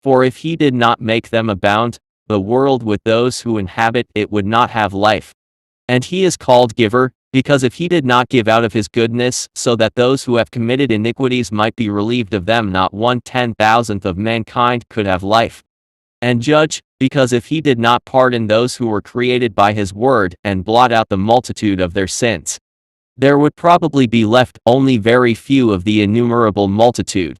For if he did not make them abound, the world with those who inhabit it would not have life. And he is called giver, because if he did not give out of his goodness, so that those who have committed iniquities might be relieved of them, not 1/10,000th of mankind could have life. And judge, because if he did not pardon those who were created by his word, and blot out the multitude of their sins, there would probably be left only very few of the innumerable multitude.